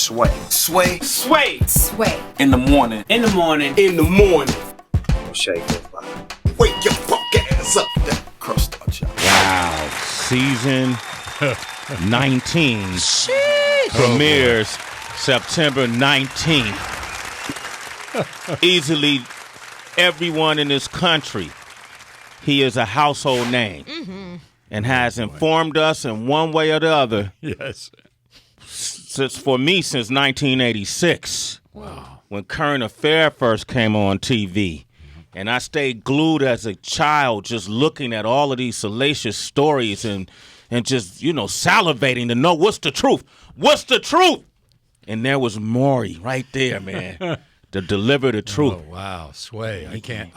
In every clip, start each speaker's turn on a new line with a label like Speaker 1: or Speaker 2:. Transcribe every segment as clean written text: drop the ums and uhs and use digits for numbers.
Speaker 1: Sway.
Speaker 2: Sway.
Speaker 3: Sway.
Speaker 4: Sway.
Speaker 1: In the morning.
Speaker 3: In the morning.
Speaker 2: In the morning.
Speaker 1: Shay goes by.
Speaker 2: Wake your punk ass up. That crust out, y'all.
Speaker 5: Wow. Season 19 premieres September 19th. Easily everyone in this country, he is a household name and has informed us in one way or the other.
Speaker 6: Yes.
Speaker 5: Since 1986.
Speaker 6: Wow.
Speaker 5: When Current Affair first came on TV. And I stayed glued as a child just looking at all of these salacious stories and just, salivating to know what's the truth. What's the truth? And there was Maury right there, man, to deliver the truth.
Speaker 6: Oh, wow. Sway. I can't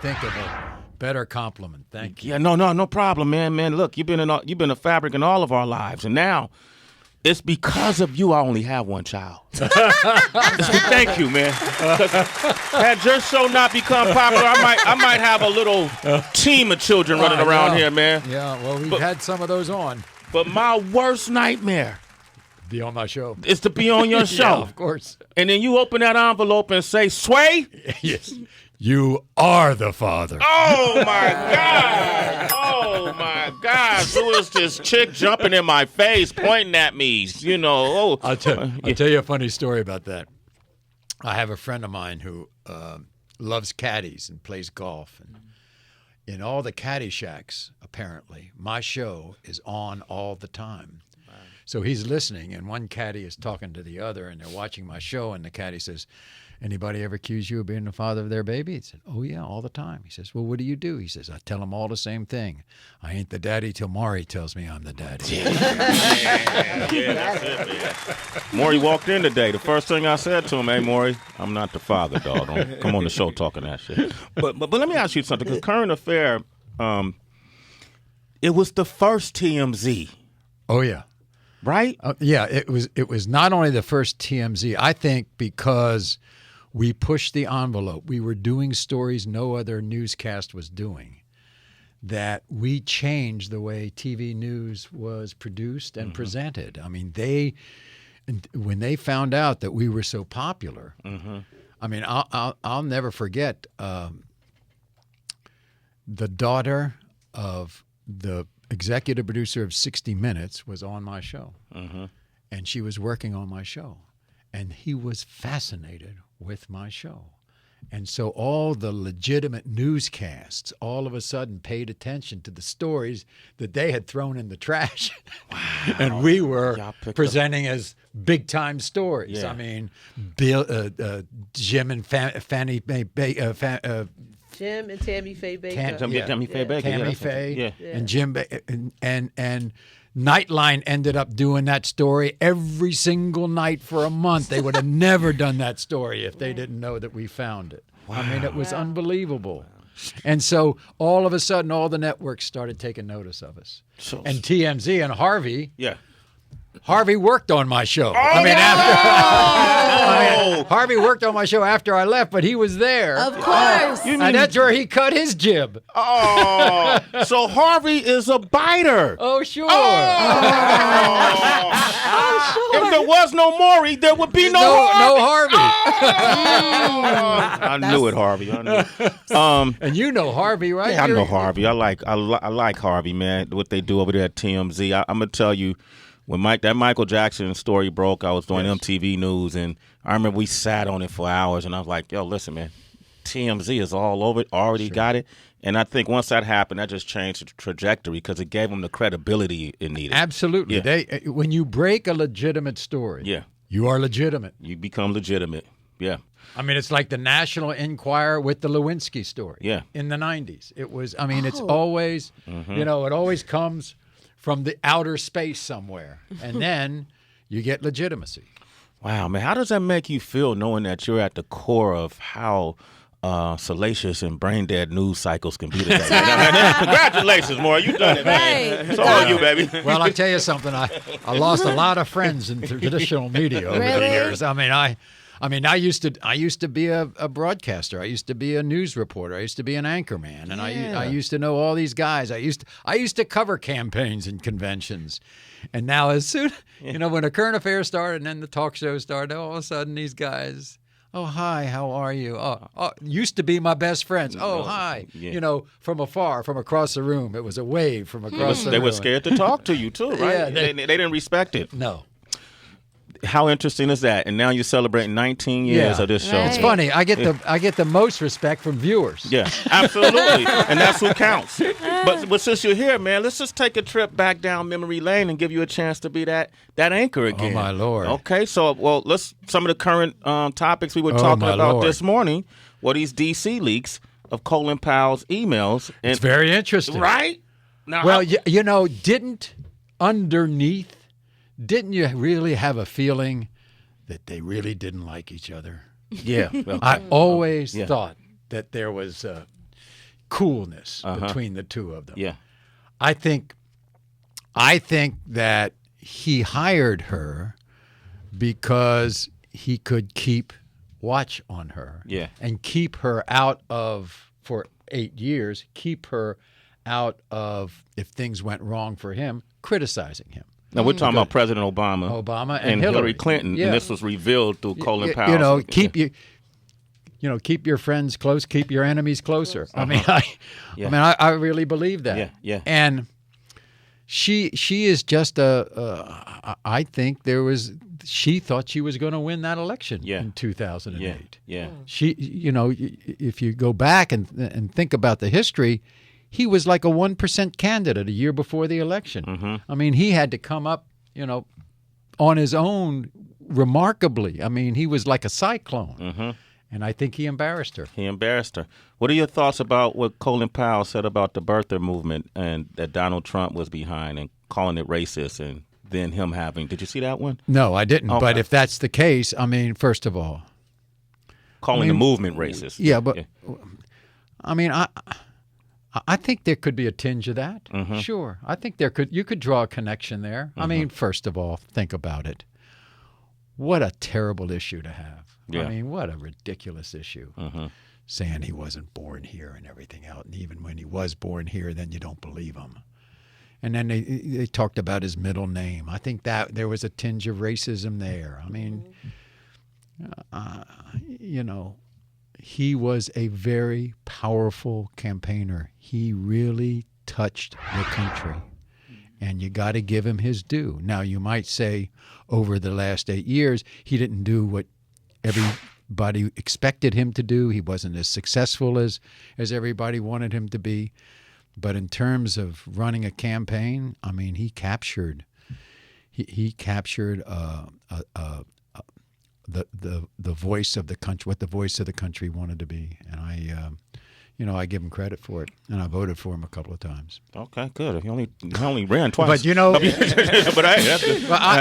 Speaker 6: think of a better compliment. Thank you.
Speaker 5: Yeah, no problem, man. Man, look, you've been a fabric in all of our lives. And now it's because of you I only have one child. Thank you, man. Had your show not become popular, I might have a little team of children running around here, man.
Speaker 6: Yeah, well, we've had some of those on.
Speaker 5: But my worst nightmare
Speaker 6: Be on my show.
Speaker 5: is to be on your show.
Speaker 6: Yeah, of course.
Speaker 5: And then you open that envelope and say, Sway?
Speaker 6: Yes. You are the father.
Speaker 5: Oh, my God. Oh, my gosh. Who is this chick jumping in my face, pointing at me?
Speaker 6: I'll tell you a funny story about that. I have a friend of mine who loves caddies and plays golf. And in all the caddy shacks, apparently, my show is on all the time. Wow. So he's listening, and one caddy is talking to the other, and they're watching my show, and the caddy says, anybody ever accuse you of being the father of their baby? He said, oh, yeah, all the time. He says, well, what do you do? He says, I tell them all the same thing. I ain't the daddy till Maury tells me I'm the daddy.
Speaker 5: Yeah, that's it, man. Maury walked in today. The first thing I said to him, hey, Maury, I'm not the father, dog. Don't come on the show talking that shit. But let me ask you something, because Current Affair, it was the first TMZ.
Speaker 6: Oh, yeah.
Speaker 5: Right?
Speaker 6: Yeah, it was not only the first TMZ, I think, because we pushed the envelope. We were doing stories no other newscast was doing, that we changed the way TV news was produced and presented. I mean, when they found out that we were so popular, I mean, I'll never forget the daughter of the executive producer of 60 Minutes was on my show, and she was working on my show, and he was fascinated with my show. And so all the legitimate newscasts all of a sudden paid attention to the stories that they had thrown in the trash. Wow. And we were presenting as big-time stories. Yeah. I mean, Jim and Fannie
Speaker 7: Jim and Tammy Faye Baker.
Speaker 5: Tammy Faye Baker.
Speaker 6: Tammy Faye and Jim and Nightline ended up doing that story every single night for a month. They would have never done that story if they didn't know that we found it. Wow. I mean, it was unbelievable. And so all of a sudden, all the networks started taking notice of us. And TMZ and Harvey. Yeah. Harvey worked on my show. Harvey worked on my show after I left, but he was there.
Speaker 4: Of course.
Speaker 6: And that's where he cut his jib.
Speaker 5: Oh, so Harvey is a biter.
Speaker 6: Oh, sure.
Speaker 5: Oh, sure. If there was no Maury, there would be no Harvey.
Speaker 6: No Harvey.
Speaker 5: I knew it, Harvey. I knew it.
Speaker 6: And you know Harvey, right?
Speaker 5: Yeah, I know Harvey. I like Harvey, man, what they do over there at TMZ. I'm going to tell you, when that Michael Jackson story broke, I was doing MTV News, and I remember we sat on it for hours, and I was like, yo, listen, man, TMZ is all over it, already got it. And I think once that happened, that just changed the trajectory because it gave them the credibility it needed.
Speaker 6: Absolutely. Yeah. When you break a legitimate story, you are legitimate.
Speaker 5: You become legitimate. Yeah.
Speaker 6: I mean, it's like the National Enquirer with the Lewinsky story in the 90s. It was, I mean, it's always, it always comes from the outer space somewhere, and then you get legitimacy.
Speaker 5: Wow, man. How does that make you feel knowing that you're at the core of how salacious and brain-dead news cycles can be today? Congratulations, Maury. You done it, man. It's all you, baby.
Speaker 6: Well, I tell you something. I lost a lot of friends in traditional media over the years. I mean, I mean, I used to be a broadcaster. I used to be a news reporter. I used to be an anchorman, and I used to know all these guys. I used to cover campaigns and conventions, and now as soon when the current affairs started and then the talk show started, all of a sudden these guys. Oh, hi, how are you? Oh, used to be my best friends. Oh, hi.
Speaker 5: Yeah.
Speaker 6: From afar, from across the room. It was a wave from across the room.
Speaker 5: They were scared to talk to you, too, right?
Speaker 6: Yeah,
Speaker 5: they didn't respect it.
Speaker 6: No.
Speaker 5: How interesting is that? And now you're celebrating 19 years of this show.
Speaker 6: It's funny. I get the most respect from viewers.
Speaker 5: Yeah, absolutely. And that's who counts. But since you're here, man, let's just take a trip back down memory lane and give you a chance to be that anchor again.
Speaker 6: Oh, my Lord.
Speaker 5: Okay, so, some of the current topics we were talking about this morning were these D.C. leaks of Colin Powell's emails. And,
Speaker 6: it's very interesting.
Speaker 5: Right? Now,
Speaker 6: well, didn't you really have a feeling that they really didn't like each other?
Speaker 5: Yeah. Well,
Speaker 6: I always thought that there was coolness between the two of them.
Speaker 5: Yeah.
Speaker 6: I think that he hired her because he could keep watch on her.
Speaker 5: Yeah.
Speaker 6: And keep her out of, for 8 years, keep her out of, if things went wrong for him, criticizing him.
Speaker 5: Now, we're talking about President Obama
Speaker 6: and
Speaker 5: Hillary Clinton,
Speaker 6: yeah.
Speaker 5: and this was revealed through Colin Powell.
Speaker 6: Keep your friends close, keep your enemies closer. I mean, I really believe that.
Speaker 5: Yeah, yeah.
Speaker 6: And she is just I think she thought she was going to win that election in 2008.
Speaker 5: Yeah.
Speaker 6: She, if you go back and think about the history, he was like a 1% candidate a year before the election.
Speaker 5: Mm-hmm.
Speaker 6: I mean, he had to come up, on his own remarkably. I mean, he was like a cyclone.
Speaker 5: Mm-hmm.
Speaker 6: And I think he embarrassed her.
Speaker 5: What are your thoughts about what Colin Powell said about the birther movement and that Donald Trump was behind and calling it racist and then him having – did you see that one?
Speaker 6: No, I didn't.
Speaker 5: Okay.
Speaker 6: But if that's the case, I mean, first of all –
Speaker 5: Calling the movement racist.
Speaker 6: Yeah, but I mean, I think there could be a tinge of that.
Speaker 5: Mm-hmm.
Speaker 6: Sure. I think you could draw a connection there. Mm-hmm. I mean, first of all, think about it. What a terrible issue to have.
Speaker 5: Yeah.
Speaker 6: I mean, what a ridiculous issue.
Speaker 5: Mm-hmm.
Speaker 6: Saying he wasn't born here and everything else. And even when he was born here, then you don't believe him. And then they talked about his middle name. I think that there was a tinge of racism there. I mean, he was a very powerful campaigner. He really touched the country. And you got to give him his due. Now, you might say over the last 8 years, he didn't do what everybody expected him to do. He wasn't as successful as everybody wanted him to be. But in terms of running a campaign, I mean, he captured the voice of the country, what the voice of the country wanted to be. And I give him credit for it, and I voted for him a couple of times.
Speaker 5: Okay, good. He only ran twice.
Speaker 6: But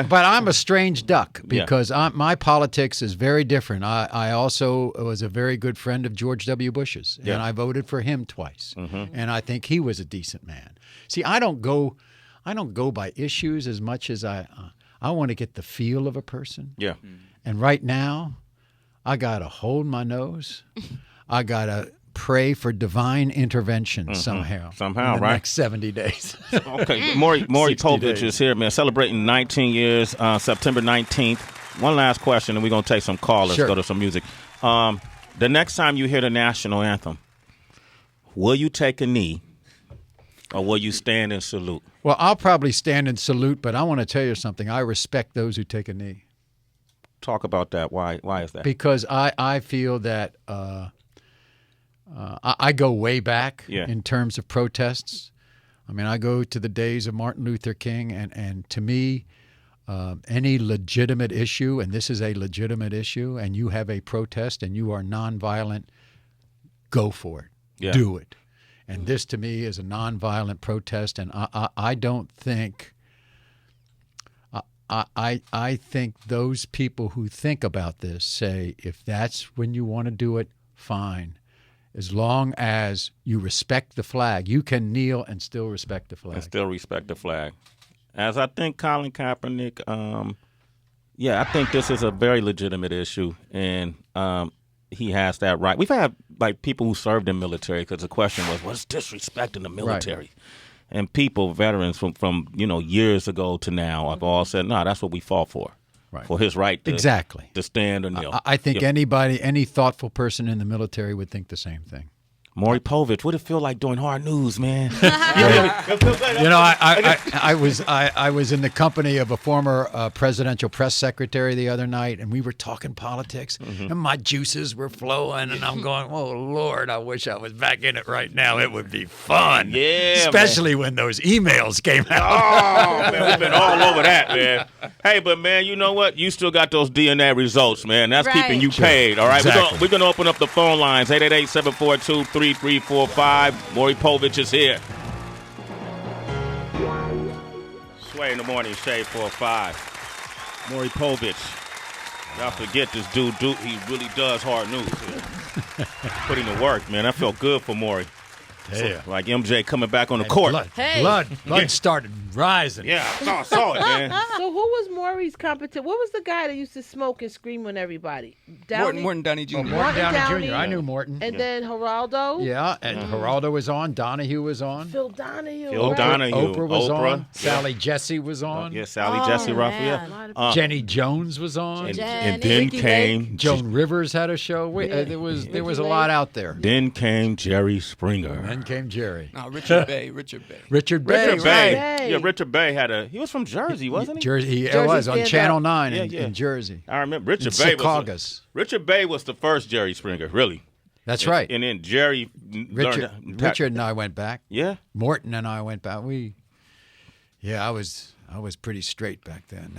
Speaker 6: but I'm a strange duck because my politics is very different. I also was a very good friend of George W. Bush's, and I voted for him twice, and I think he was a decent man. See, I don't go by issues as much as I want to get the feel of a person.
Speaker 5: Yeah.
Speaker 6: And right now, I gotta hold my nose. I gotta pray for divine intervention somehow.
Speaker 5: Somehow,
Speaker 6: in the
Speaker 5: right?
Speaker 6: next 70 days.
Speaker 5: Okay, Maury Povich is here, man. Celebrating 19 years, September 19th. One last question, and we're going to take some calls. Let's go to some music. The next time you hear the national anthem, will you take a knee or will you stand and salute?
Speaker 6: Well, I'll probably stand and salute, but I want to tell you something. I respect those who take a knee.
Speaker 5: Talk about that. Why is that?
Speaker 6: Because I feel that I go way back in terms of protests. I mean, I go to the days of Martin Luther King, and to me, any legitimate issue, and this is a legitimate issue, and you have a protest and you are nonviolent, go for it.
Speaker 5: Yeah.
Speaker 6: Do it. And this, to me, is a nonviolent protest, and I don't think I think those people who think about this say, if that's when you want to do it, fine. As long as you respect the flag, you can kneel and still respect the flag.
Speaker 5: And still respect the flag. As I think Colin Kaepernick Yeah, I think this is a very legitimate issue, and he has that right. We've had like people who served in military because the question was, what's disrespecting the military? Right. And people, veterans from years ago to now, have all said, no, that's what we fought for. Right. For his right to stand or kneel.
Speaker 6: I think any thoughtful person in the military would think the same thing.
Speaker 5: Maury Povich, what it feel like doing hard news, man?
Speaker 6: I was in the company of a former presidential press secretary the other night, and we were talking politics, and my juices were flowing, and I'm going, oh, Lord, I wish I was back in it right now. It would be fun.
Speaker 5: Yeah,
Speaker 6: especially when those emails came out.
Speaker 5: Oh, man, we've been all over that, man. Hey, but, man, you know what? You still got those DNA results, man. That's keeping you paid, all right?
Speaker 6: Exactly.
Speaker 5: We're going to open up the phone lines, 888-742-3345. Maury Povich is here. Sway in the morning, shade 4-5. Maury Povich. Y'all forget this dude. He really does hard news. Putting to work, man. I felt good for Maury.
Speaker 6: Yeah.
Speaker 5: So, like MJ coming back on the court.
Speaker 6: Blood started rising.
Speaker 5: Yeah, I saw it, man.
Speaker 3: So who was Maury's competition? What was the guy that used to smoke and scream on everybody?
Speaker 4: Morton Downey Jr.
Speaker 6: Morton Downey Jr. I knew Morton.
Speaker 3: And then Geraldo.
Speaker 6: Yeah, and Geraldo was on. Donahue was on.
Speaker 3: Phil Donahue.
Speaker 6: Oprah was on. Sally Jesse was on.
Speaker 5: Yeah, Sally Jesse Raphael.
Speaker 6: Jenny Jones was on.
Speaker 5: And then came
Speaker 6: Joan Rivers had a show. There was a lot out there.
Speaker 5: Then came Jerry Springer.
Speaker 6: Then came Jerry.
Speaker 4: No, Richard Bay.
Speaker 6: Richard Bay.
Speaker 5: Yeah, Richard Bay he was from Jersey, wasn't he?
Speaker 6: Jersey, he was on Channel 9 in Jersey.
Speaker 5: I remember Richard Bay was the first Jerry Springer, really.
Speaker 6: That's right.
Speaker 5: And then Jerry
Speaker 6: Richard and I went back.
Speaker 5: Yeah.
Speaker 6: Morton and I went back. I was pretty straight back then.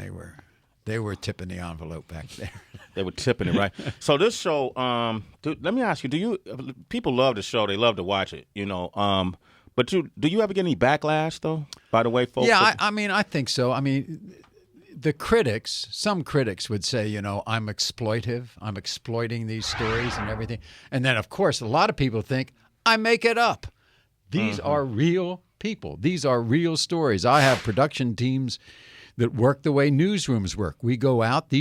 Speaker 6: They were tipping the envelope back there.
Speaker 5: They were tipping it, right? So this show, let me ask you, people love the show, they love to watch it, but do you ever get any backlash, though, by the way, folks?
Speaker 6: Yeah, I think so. I mean, some critics would say, I'm exploitive. I'm exploiting these stories and everything. And then, of course, a lot of people think I make it up. These are real people. These are real stories. I have production teams that work the way newsrooms work. We go out.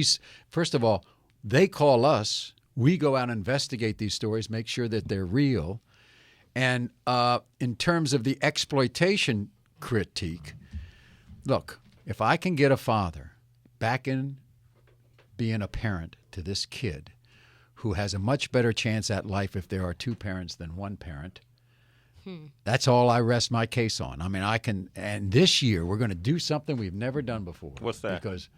Speaker 6: First of all, they call us. We go out and investigate these stories, make sure that they're real. And in terms of the exploitation critique, look, if I can get a father back in being a parent to this kid who has a much better chance at life if there are two parents than one parent, that's all I rest my case on. I mean, and this year we're going to do something we've never done before.
Speaker 5: What's that?
Speaker 6: Because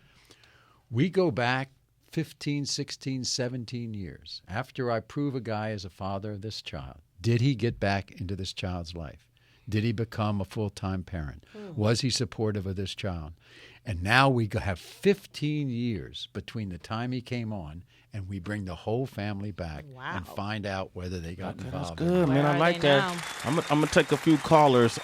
Speaker 6: we go back 15, 16, 17 years after I prove a guy is a father of this child. Did he get back into this child's life? Did he become a full-time parent? Was he supportive of this child? And now we have 15 years between the time he came on and we bring the whole family back and find out whether they got involved.
Speaker 5: That's good, man. I like that. I'm gonna take a few callers.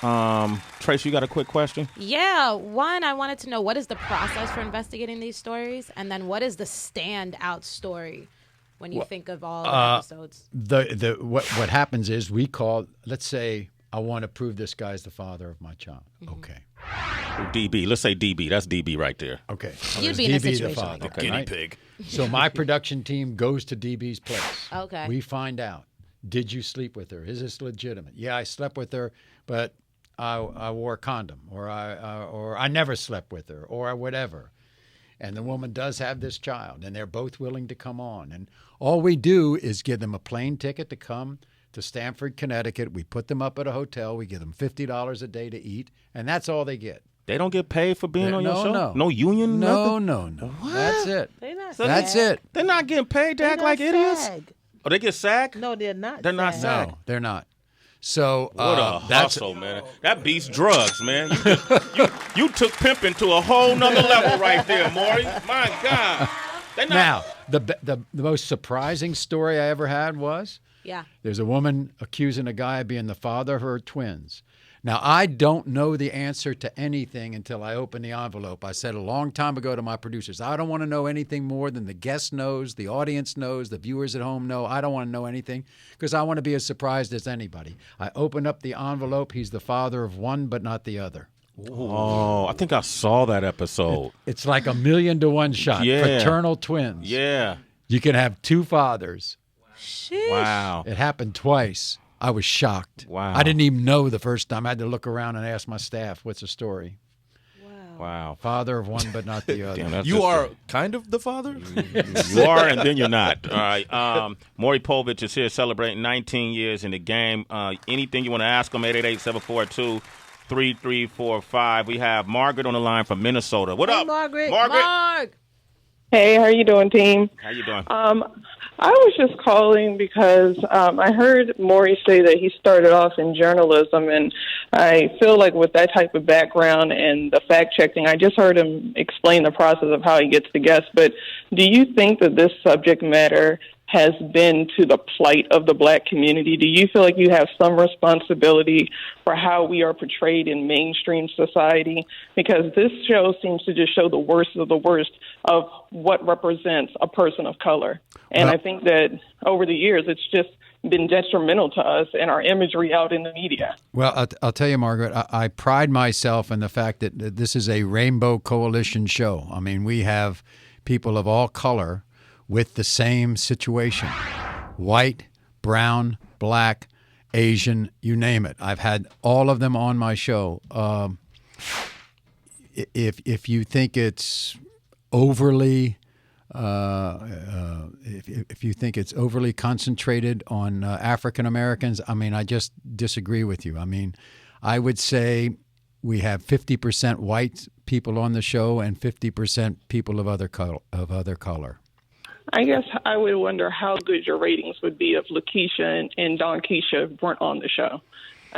Speaker 5: Trace, you got a quick question?
Speaker 7: Yeah. One, I wanted to know, what is the process for investigating these stories? And then what is the standout story when you think of all the episodes?
Speaker 6: What happens is we call, let's say, I want to prove this guy's the father of my child. Okay.
Speaker 5: DB. Let's say DB. That's DB right there.
Speaker 6: Okay.
Speaker 7: You'd be in a situation
Speaker 6: the father,
Speaker 7: like that.
Speaker 2: Guinea pig.
Speaker 6: So my production team goes to DB's place.
Speaker 7: Okay.
Speaker 6: We find out, did you sleep with her? Is this legitimate? Yeah, I slept with her, but I wore a condom, or I never slept with her, or whatever. And the woman does have this child, and they're both willing to come on. And all we do is give them a plane ticket to come to Stamford, Connecticut. We put them up at a hotel. We give them $50 a day to eat, and that's all they get.
Speaker 5: They don't get paid for being on your show?
Speaker 6: No
Speaker 5: union?
Speaker 6: No.
Speaker 5: What?
Speaker 6: That's it.
Speaker 3: That's
Speaker 6: it.
Speaker 5: They're not getting paid to act like idiots? Oh, they get SAG?
Speaker 3: No, they're not.
Speaker 5: They're not SAG.
Speaker 6: No, they're not. So
Speaker 5: what a hustle, man. That beats drugs, man. You took pimping to a whole nother level right there, Maury. My God.
Speaker 6: Now, the most surprising story I ever had was there's a woman accusing a guy of being the father of her twins. Now, I don't know the answer to anything until I open the envelope. I said a long time ago to my producers, I don't want to know anything more than the guest knows, the audience knows, the viewers at home know. I don't want to know anything because I want to be as surprised as anybody. I open up the envelope. He's the father of one but not the other.
Speaker 5: Oh, I think I saw that episode.
Speaker 6: It's like 1,000,000 to 1 shot.
Speaker 5: Yeah.
Speaker 6: Fraternal twins.
Speaker 5: Yeah.
Speaker 6: You can have 2 fathers.
Speaker 3: Sheesh.
Speaker 5: Wow.
Speaker 6: It happened twice. I was shocked.
Speaker 5: Wow.
Speaker 6: I didn't even know the first time. I had to look around and ask my staff, what's the story?
Speaker 5: Wow.
Speaker 6: Father of one, but not the other.
Speaker 5: Damn, that's
Speaker 2: You
Speaker 5: just
Speaker 2: are kind of the father?
Speaker 5: You are, and then you're not. All right. Maury Povich is here celebrating 19 years in the game. Anything you want to ask him, 888-742-3345. We have Margaret on the line from Minnesota. What
Speaker 3: Hey,
Speaker 5: up,
Speaker 3: Margaret?
Speaker 7: Mark.
Speaker 8: Hey, how you doing, team?
Speaker 5: How you doing?
Speaker 8: I was just calling because I heard Maury say that he started off in journalism, and I feel like with that type of background and the fact-checking, I just heard him explain the process of how he gets the guests, but do you think that this subject matter has been to the plight of the black community? Do you feel like you have some responsibility for how we are portrayed in mainstream society? Because this show seems to just show the worst of the worst of what represents a person of color. And I think that over the years, it's just been detrimental to us and our imagery out in the media.
Speaker 6: Well, I'll tell you, Margaret, I pride myself in the fact that this is a Rainbow Coalition show. I mean, we have people of all color with the same situation. White, brown, black, Asian, you name it. I've had all of them on my show. If you think it's overly if you think it's overly concentrated on African Americans, I mean, I just disagree with you. I mean, I would say we have 50% white people on the show and 50% people of other color.
Speaker 8: I guess I would wonder how good your ratings would be if Lakeisha and Don Keisha weren't on the show.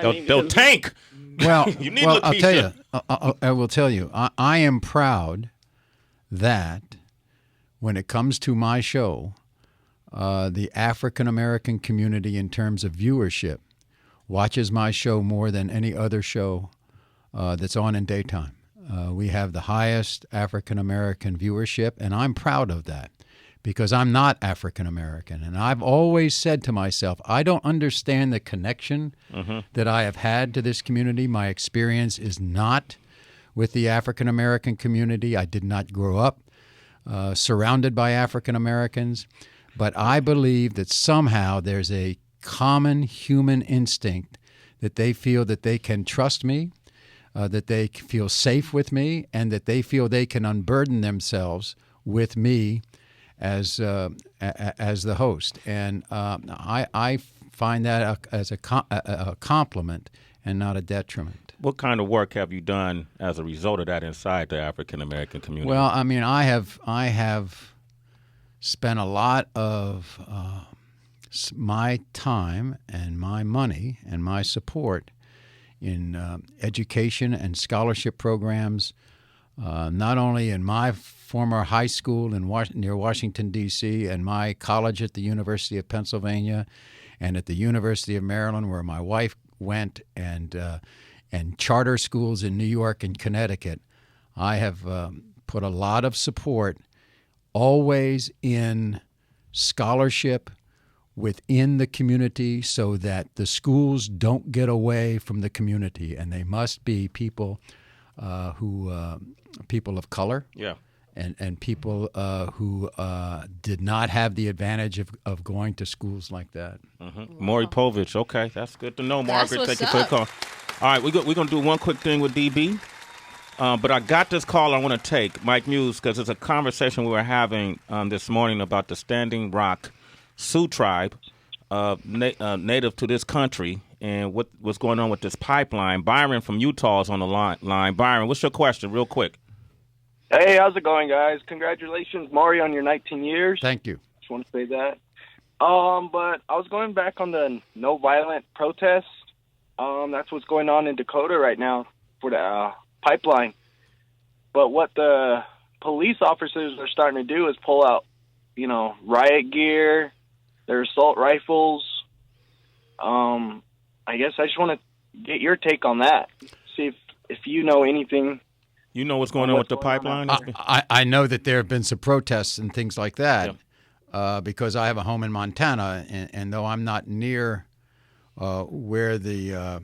Speaker 5: They'll tank.
Speaker 6: Well,
Speaker 5: You need
Speaker 6: I'll tell you.
Speaker 5: Lakeisha.
Speaker 6: I will tell you. I am proud that when it comes to my show, the African American community in terms of viewership watches my show more than any other show that's on in daytime. We have the highest African American viewership, and I'm proud of that because I'm not African American. And I've always said to myself, I don't understand the connection that I have had to this community. My experience is not with the African American community. I did not grow up surrounded by African Americans, but I believe that somehow there's a common human instinct that they feel that they can trust me, that they feel safe with me, and that they feel they can unburden themselves with me as the host. And I find that as a compliment and not a detriment.
Speaker 5: What kind of work have you done as a result of that inside the African American community?
Speaker 6: Well, I mean, I have spent a lot of my time and my money and my support in education and scholarship programs, not only in my former high school near Washington, D.C., and my college at the University of Pennsylvania and at the University of Maryland, where my wife went, and charter schools in New York and Connecticut. I have put a lot of support always in scholarship within the community so that the schools don't get away from the community, and they must be people people of color.
Speaker 5: Yeah.
Speaker 6: And people who did not have the advantage of going to schools like that.
Speaker 5: Maury Povich. Okay, that's good to know, Margaret.
Speaker 7: what's
Speaker 5: Thank you for the
Speaker 7: up.
Speaker 5: call. All right, we're going to do one quick thing with DB. But I got this call I want to take, Mike Muse, because it's a conversation we were having this morning about the Standing Rock Sioux tribe, native to this country, and what's going on with this pipeline. Byron from Utah is on the line. Byron, what's your question real quick?
Speaker 9: Hey, how's it going, guys? Congratulations, Maury, on your 19 years.
Speaker 6: Thank you.
Speaker 9: Just want to say that. But I was going back on the no violent protests. That's what's going on in Dakota right now for the pipeline. But what the police officers are starting to do is pull out, riot gear, their assault rifles. I guess I just want to get your take on that. See if you know anything.
Speaker 5: You know what's going on with the pipeline?
Speaker 6: I know that there have been some protests and things like that because I have a home in Montana, and though I'm not near where the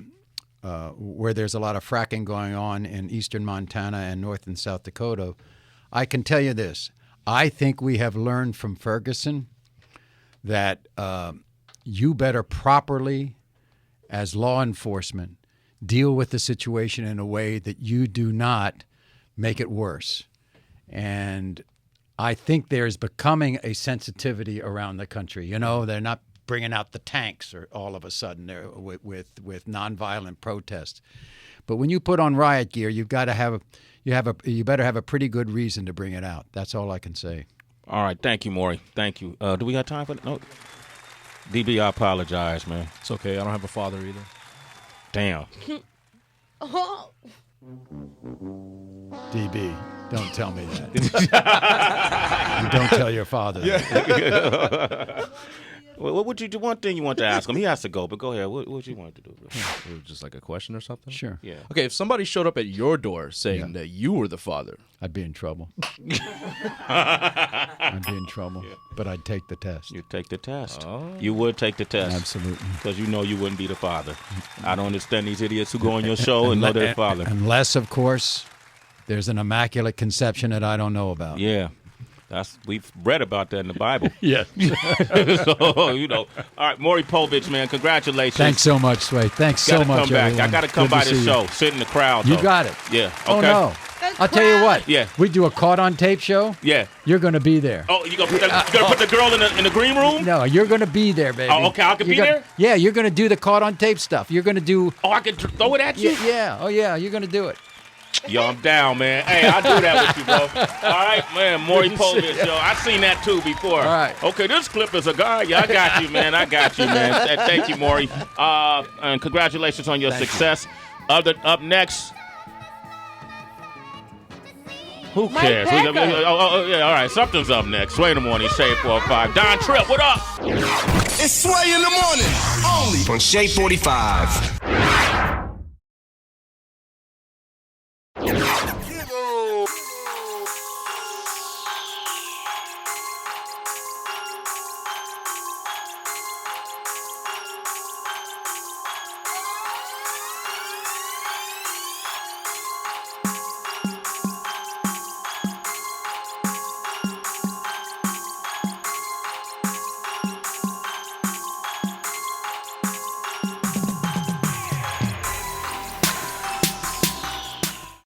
Speaker 6: where there's a lot of fracking going on in eastern Montana and North and South Dakota, I can tell you this. I think we have learned from Ferguson that you better properly, as law enforcement, deal with the situation in a way that you do not make it worse. And I think there's becoming a sensitivity around the country. You know, they're not bringing out the tanks or all of a sudden there with nonviolent protests. But when you put on riot gear, you better have a pretty good reason to bring it out. That's all I can say.
Speaker 5: All right, thank you, Maury. Thank you. Do we got time for no? DB, I apologize, man.
Speaker 10: It's okay. I don't have a father either.
Speaker 5: Damn.
Speaker 6: DB, don't tell me that. You don't tell your father that.
Speaker 5: What would you do? One thing you want to ask him. He has to go, but go ahead. What would you want to do?
Speaker 10: Just like a question or something?
Speaker 6: Sure.
Speaker 5: Yeah.
Speaker 10: Okay, if somebody showed up at your door saying that you were the father.
Speaker 6: I'd be in trouble. I'd be in trouble, but I'd take the test.
Speaker 5: You'd take the test.
Speaker 10: Oh.
Speaker 5: You would take the test.
Speaker 6: Absolutely.
Speaker 5: Because you know you wouldn't be the father. I don't understand these idiots who go on your show and know their father.
Speaker 6: Unless, of course, there's an immaculate conception that I don't know about.
Speaker 5: Yeah. We've read about that in the Bible.
Speaker 6: Yeah.
Speaker 5: So, you know. All right, Maury Povich, man, congratulations.
Speaker 6: Thanks so much, Sway. Thanks so much,
Speaker 5: come back.
Speaker 6: everyone.
Speaker 5: I got to come
Speaker 6: Good
Speaker 5: by
Speaker 6: to
Speaker 5: this
Speaker 6: see
Speaker 5: show,
Speaker 6: you.
Speaker 5: sit in the crowd,
Speaker 6: You
Speaker 5: though.
Speaker 6: got it.
Speaker 5: Yeah. Okay.
Speaker 6: Oh, no. I'll tell you what.
Speaker 5: Yeah.
Speaker 6: We do a caught on tape show.
Speaker 5: Yeah.
Speaker 6: You're going to be there.
Speaker 5: Oh, you gonna put the girl in the green room?
Speaker 6: No, you're going to be there, baby.
Speaker 5: Oh, okay, I can be there?
Speaker 6: Yeah, you're going to do the caught on tape stuff. You're going to do.
Speaker 5: Oh, I can throw it at you?
Speaker 6: Yeah. Oh, yeah. You're going to do it.
Speaker 5: Yo, I'm down, man. Hey, I'll do that with you, bro. All right, man. Maury Povich, yo. I've seen that, too, before.
Speaker 6: All right.
Speaker 5: Okay, this clip is a guy. Yeah, I got you, man. I got you, man. Thank you, Maury. And congratulations on your success. Up next. Who cares? Yeah, all right. Something's up next. Sway in the morning, Shade 45. Don Tripp, what up?
Speaker 2: It's Sway in the morning, only
Speaker 1: On Shade 45.